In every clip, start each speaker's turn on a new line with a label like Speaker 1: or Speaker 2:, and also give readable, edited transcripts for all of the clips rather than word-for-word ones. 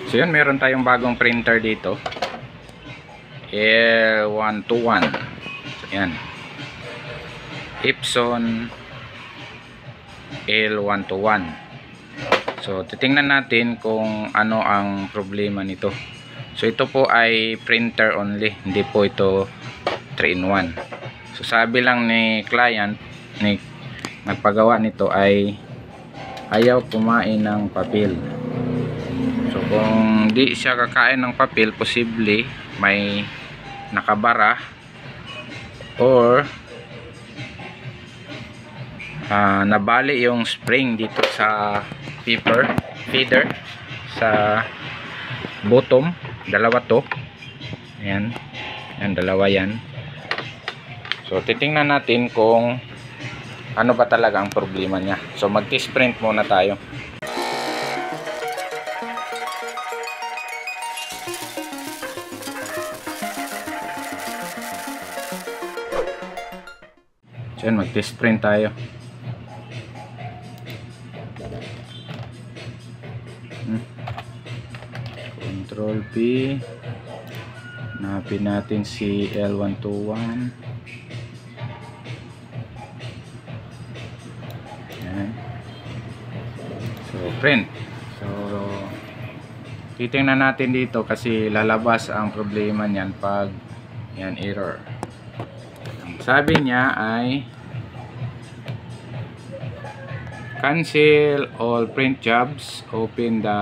Speaker 1: So yun, meron tayong bagong printer dito, L121. So yan, Epson L121. So titingnan natin kung ano ang problema nito. So ito po ay printer only, hindi po ito 3-in-1. So sabi lang ni client, ni nagpagawa nito, ay ayaw kumain ng papel. So kung di siya kakain ng papel, posible may nakabara or nabali yung spring dito sa paper feeder sa bottom. Dalawa to, ayan, yan, dalawa yan. So titingnan natin kung ano ba talaga ang problema niya. So mag-test print muna tayo. So yan, mag-test print tayo. Control P, hanapin natin si L121. Yan. So print. So titingnan natin dito kasi lalabas ang problema niyan pag yan, error. Ang sabi niya ay cancel all print jobs, open the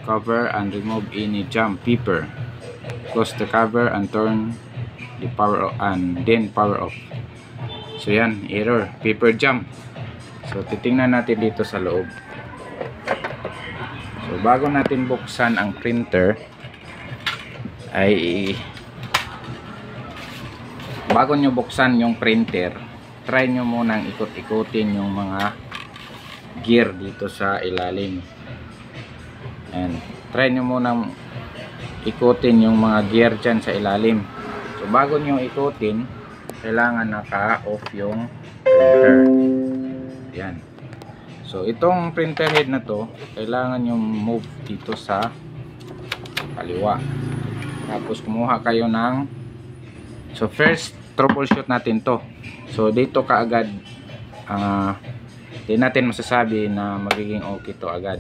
Speaker 1: cover and remove any jam paper, close the cover and turn the power on and then power off. So yan, error, paper jam. So titingnan natin dito sa loob. So bago natin buksan ang printer, ay bago nyo buksan yung printer, try nyo munang ikot-ikutin yung mga gear dito sa ilalim. And try nyo munang ikutin yung mga gear dyan sa ilalim. So bago nyo ikutin, kailangan naka-off yung printer. Yan. So itong printer head na to, kailangan nyo move dito sa kaliwa. Tapos kumuha kayo ng, so first troubleshoot natin to. So dito kaagad di natin masasabi na magiging okay to agad.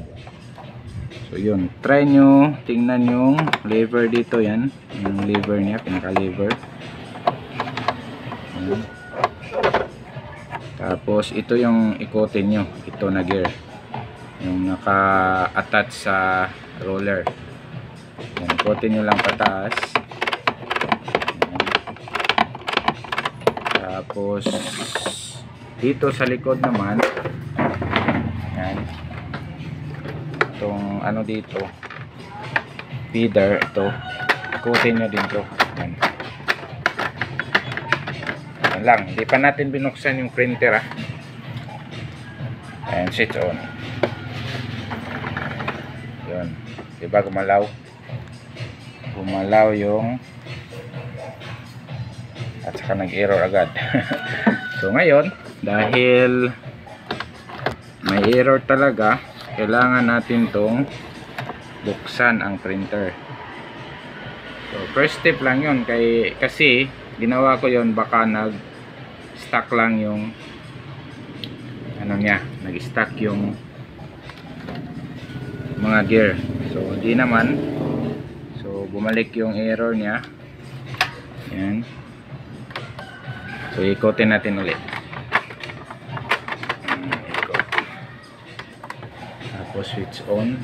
Speaker 1: So yun, try nyo tingnan yung lever dito. Yan, yung lever niya, pinaka lever. Tapos ito yung ikutin nyo, ito na gear, yung naka-attach sa roller. Yan, ikutin nyo lang pataas. Yan. Tapos dito sa likod naman, yan, itong ano dito, feeder, ito ikutin nyo din to. Yan. Yan lang, hindi pa natin binuksan yung printer and switch on. Yun, diba gumalaw yung at saka nag-error agad. So ngayon, dahil may error talaga, kailangan natin tong buksan ang printer. So first step lang yun, kasi ginawa ko yun, baka nag-stuck lang yung ano niya, nag-stuck yung mga gear. So di naman, so bumalik yung error niya. Yan. So ikutin natin ulit. Tapos switch on.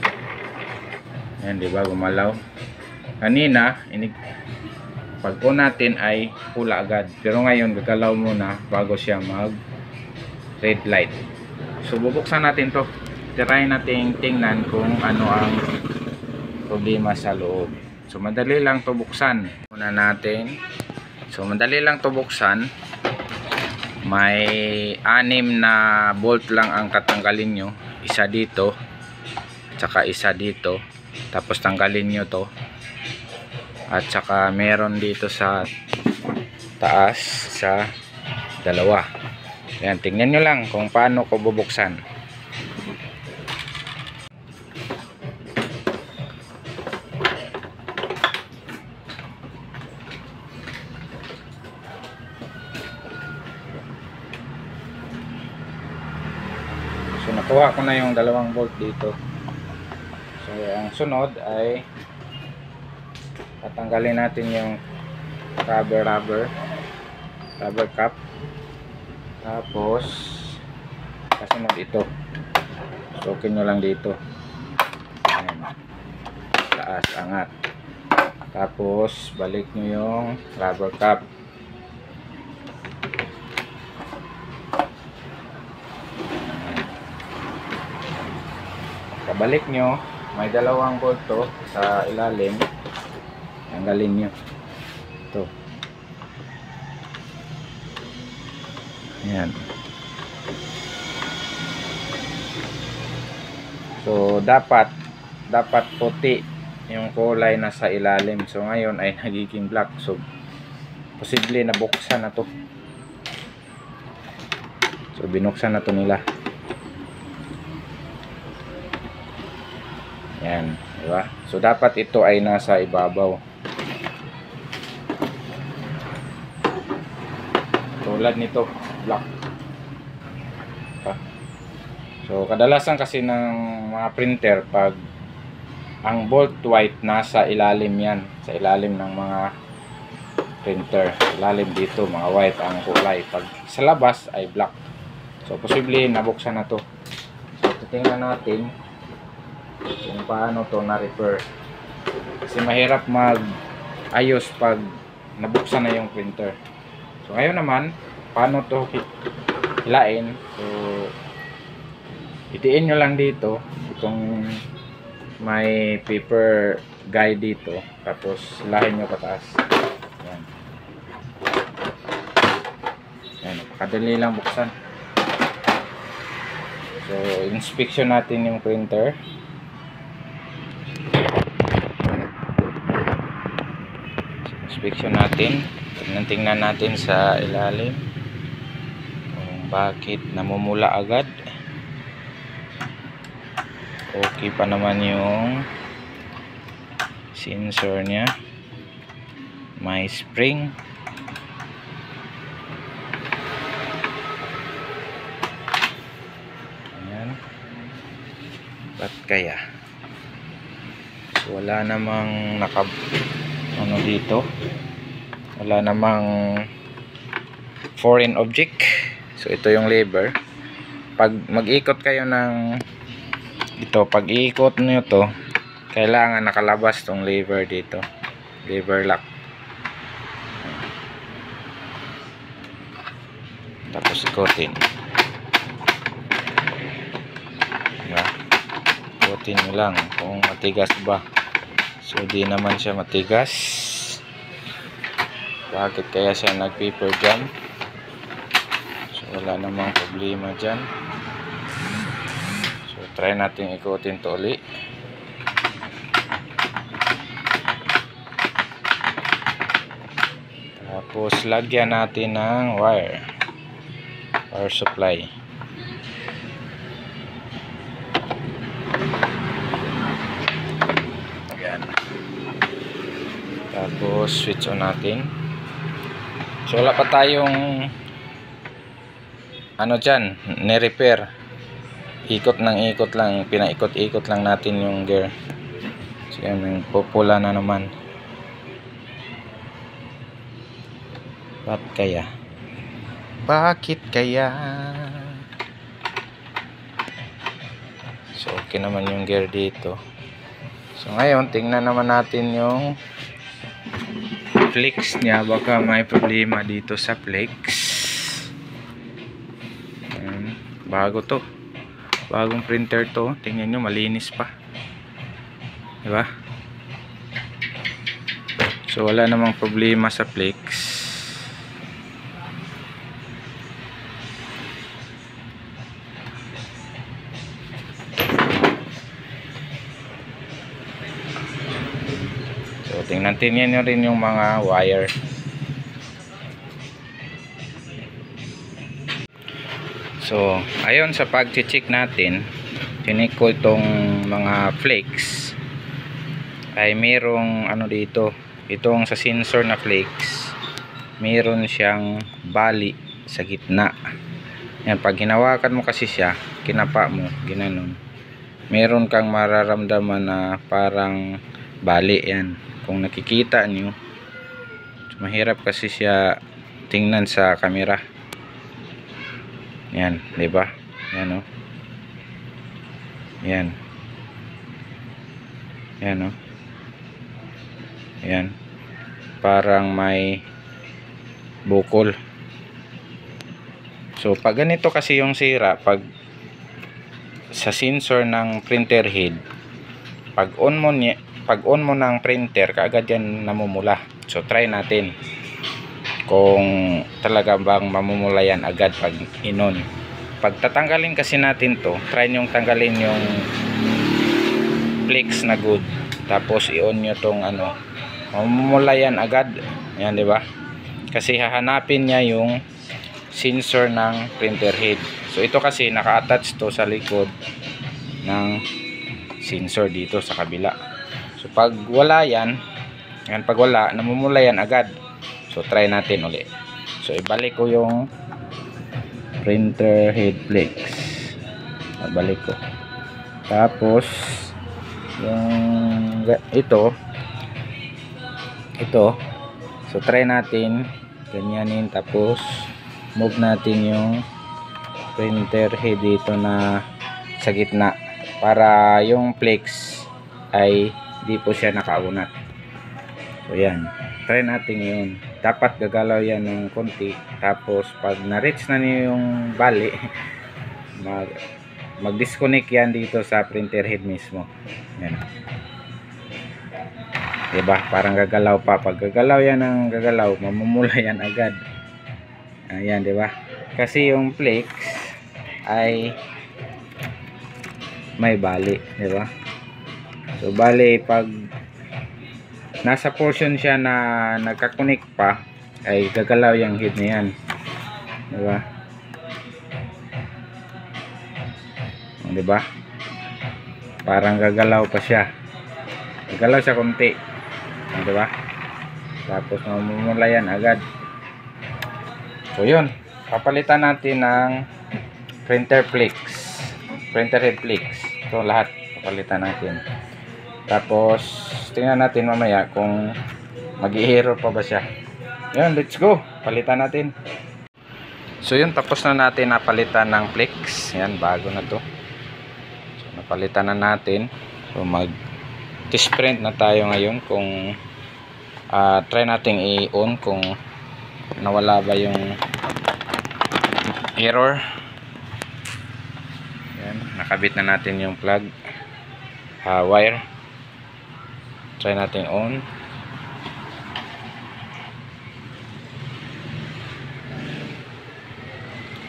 Speaker 1: Ayan, diba gumalaw. Kanina pag on natin ay pula agad, pero ngayon gagalaw muna bago siya mag red light. So bubuksan natin to, try natin tingnan kung ano ang problema sa loob. So madali lang to buksan. Muna natin. So madali lang to buksan. May 6 na bolt lang ang tatanggalin nyo, isa dito tsaka isa dito, tapos tanggalin nyo to, at saka meron dito sa taas sa dalawa. Ayan, tingnan nyo lang kung paano ko bubuksan. nakuha ko na yung dalawang bolt dito. So ang sunod ay tatanggalin natin yung rubber cap. Tapos kasunod ito, sukin nyo lang dito. Ayan. Taas, angat. Tapos balik nyo yung rubber cap. Kabalik nyo, may dalawang bolt to sa ilalim. Tanggalin nyo ito. Ayan. So dapat puti yung kulay na sa ilalim. So ngayon ay nagiging black. So posible na buksan na to. So binuksan na to nila. Yan, di ba? So dapat ito ay nasa ibabaw. Tulad nito, black. So kadalasan kasi ng mga printer, pag ang bolt white nasa ilalim yan, sa ilalim ng mga printer, ilalim dito mga white ang kulay, pag sa labas ay black. So posible nabuksan na to. So titingnan natin kung paano to na-repair, kasi mahirap mag-ayos pag nabuksan na yung printer. So ngayon naman, paano to hilain? So itiin nyo lang dito itong may paper guide dito, tapos hilahin nyo pataas. Yan. Yan, kadali lang buksan. So inspection natin yung printer. Inspection natin, tingnan natin sa ilalim kung bakit namumula agad. Okay pa naman yung sensor nya, may spring. Ayan. Ba't kaya? So wala namang ano dito, wala namang foreign object. So ito yung lever. Pag mag-ikot kayo ng ito, pag iikot nyo to, kailangan nakalabas tong lever dito, lever lock. Tapos ikotin, diba? Ikotin nyo lang kung matigas ba. So di naman siya matigas. Bakit kaya siya nag-paper jam? So wala namang problema dyan. So try natin ikutin to uli. Tapos lagyan natin ng wire supply. Tapos switch on natin. So wala pa tayong ano dyan, ni-repair. Ikot ng ikot lang, pinaikot-ikot lang natin yung gear. So yan, pupula na naman. Bakit kaya? Bakit kaya? So okay naman yung gear dito. So ngayon, tingnan naman natin yung flex niya. Baka may problema dito sa flex. Bago to, bagong printer to. Tingnan nyo, malinis pa, diba? So wala namang problema sa flex. So tingnan nyo rin yung mga wire. So ayon sa pag-check natin, tinik ko itong mga flakes, ay merong ano dito, itong sa sensor na flakes, meron siyang bali sa gitna. Yan, pag hinawakan mo kasi siya, kinapa mo, ginanon, meron kang mararamdaman na parang bali yan. Kung nakikita nyo, mahirap kasi siya tingnan sa camera. Yan, di ba? Yan oh. Yan. Yan oh. Yan. Parang may bukol. So pag ganito kasi yung sira, pag sa sensor ng printer head, pag on mo ng printer, kaagad yan namumula. So try natin kung talaga bang mamumula yan agad pag inon. Pag tatanggalin kasi natin to, try nyong tanggalin yung flex na good, tapos i-on nyo tong ano, mamumula yan agad. Yan, di ba? Kasi hahanapin niya yung sensor ng printer head. So ito kasi naka-attach to sa likod ng sensor dito sa kabila. So pag wala yan, pag wala, namumula yan agad. So try natin uli. So ibalik ko yung printer head flex. Ibalik ko. Tapos yung ito. So try natin ganyanin, tapos move natin yung printer head dito na sa gitna para yung flex ay di po siya nakaunat. So yan, try natin yun. Dapat gagalaw yan ng konti, tapos pag na-reach na niyo yung bali, mag-disconnect yan dito sa printer head mismo. Yan, diba? Parang gagalaw pa. Pag gagalaw yan ng gagalaw, mamumula yan agad. Ayan, di ba? Kasi yung flex ay may bali, di ba? So bali, pag nasa portion siya na nagka-connect pa, ay gagalaw yung head na yan, di ba? Di ba? Parang gagalaw pa siya. Gagalaw siya konti, di ba? Tapos mamumula yan agad. So yun, papalitan natin ng printer head flex. Ito lahat papalitan natin. Tapos tingnan natin mamaya kung mag-i-error pa ba siya. Yun, let's go, palitan natin. So yun, tapos na natin napalitan ng flex. Yan, bago na to. So napalitan na natin. So mag-test print na tayo ngayon kung try nating i-on kung nawala ba yung error. Yan, nakabit na natin yung plug wire. Try natin on.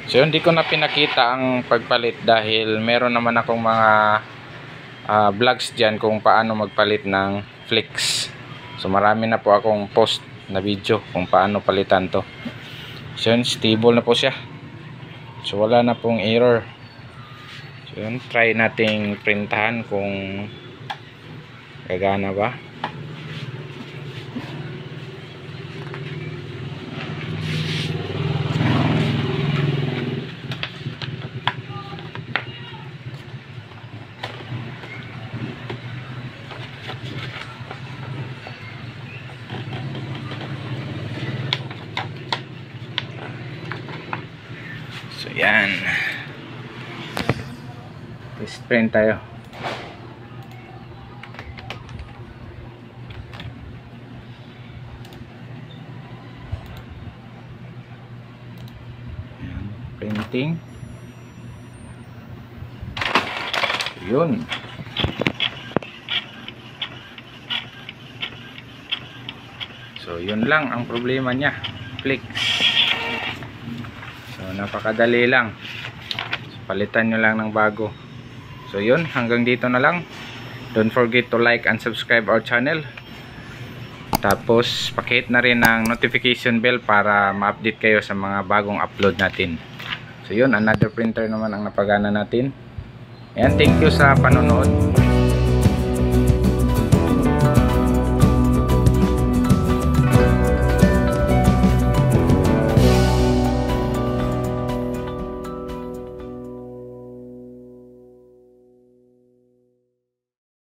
Speaker 1: So hindi ko na pinakita ang pagpalit dahil meron naman akong mga vlogs dyan kung paano magpalit ng flex. So marami na po akong post na video kung paano palitan to. So yun, stable na po siya. So wala na pong error. So yun, try nating printahan kung gagana ba. So yan, test print tayo. Yan, printing. Yun. So yun lang ang problema niya, flex. So napakadali lang. So, palitan nyo lang ng bago. So yun, hanggang dito na lang. Don't forget to like and subscribe our channel. Tapos pakihit na rin ang notification bell para ma-update kayo sa mga bagong upload natin. So yun, another printer naman ang napagana natin. Ayan, thank you sa panonood.